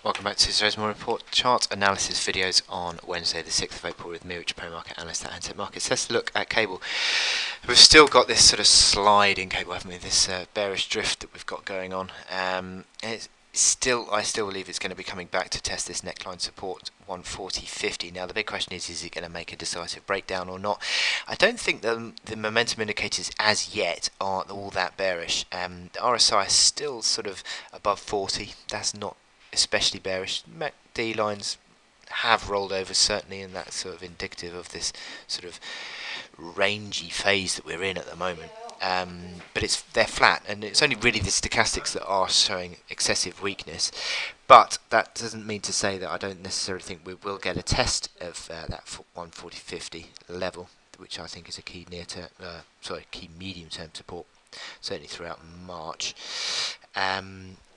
Welcome back to today's More Report chart analysis videos on Wednesday the 6th of April with me, Richard Pro Market Analyst at Handset Markets. Let's look at cable. We've still got this sort of slide in cable, haven't we? This bearish drift that we've got going on. I still believe it's going to be coming back to test this neckline support 140.50. Now the big question is it going to make a decisive breakdown or not? I don't think the momentum indicators as yet are all that bearish. The RSI is still sort of above 40. That's not especially bearish. MACD lines have rolled over certainly, and that's sort of indicative of this sort of rangy phase that we're in at the moment. But they're flat, and it's only really the stochastics that are showing excessive weakness. But that doesn't mean to say that I don't necessarily think we will get a test of that 140.50 level, which I think is a key key medium-term support, certainly throughout March.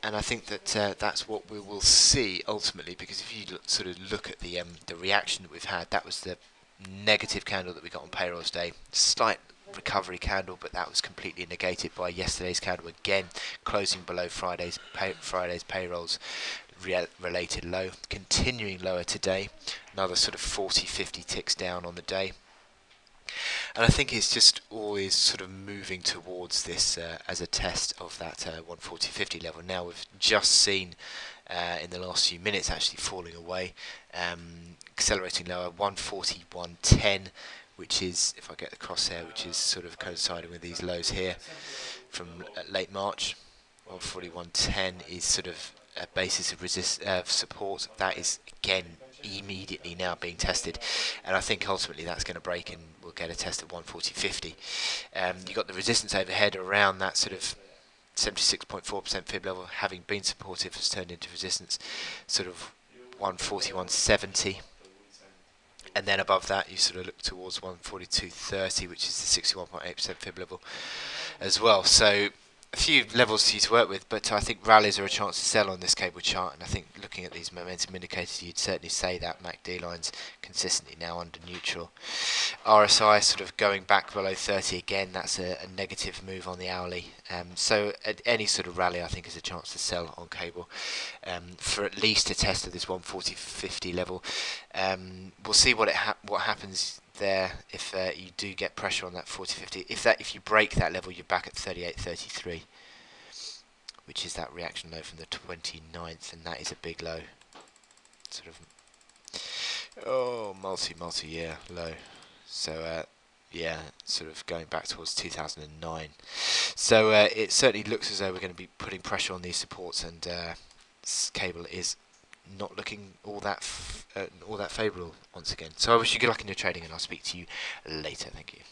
And I think that that's what we will see ultimately, because if you look at the reaction that we've had, that was the negative candle that we got on payrolls day, slight recovery candle, but that was completely negated by yesterday's candle again, closing below Friday's payrolls related low, continuing lower today, another sort of 40-50 ticks down on the day. And I think it's just always sort of moving towards this as a test of that 140.50 level. Now we've just seen in the last few minutes actually falling away, accelerating lower, 140.110, which is, if I get the crosshair, which is sort of coinciding with these lows here from late March. 141.10 is sort of a basis of support. That is again immediately now being tested, and I think ultimately that's going to break and we'll get a test of 140.50. You got the resistance overhead around that sort of 76.4% fib level, having been supportive, has turned into resistance, sort of 141.70. And then above that, you sort of look towards 142.30, which is the 61.8% fib level as well. So a few levels for you to work with, but I think rallies are a chance to sell on this cable chart, and I think looking at these momentum indicators, you'd certainly say that MACD line's consistently now under neutral. RSI sort of going back below 30 again, that's a negative move on the hourly. So at any sort of rally, I think is a chance to sell on cable for at least a test of this 140.50 level. We'll see what happens there if you do get pressure on that 40.50. If you break that level, you're back at 38.33, which is that reaction low from the 29th, and that is a big low, sort of multi-year low. So yeah, sort of going back towards 2009. So it certainly looks as though we're going to be putting pressure on these supports, and cable is not looking all that favourable once again. So I wish you good luck in your trading, and I'll speak to you later. Thank you.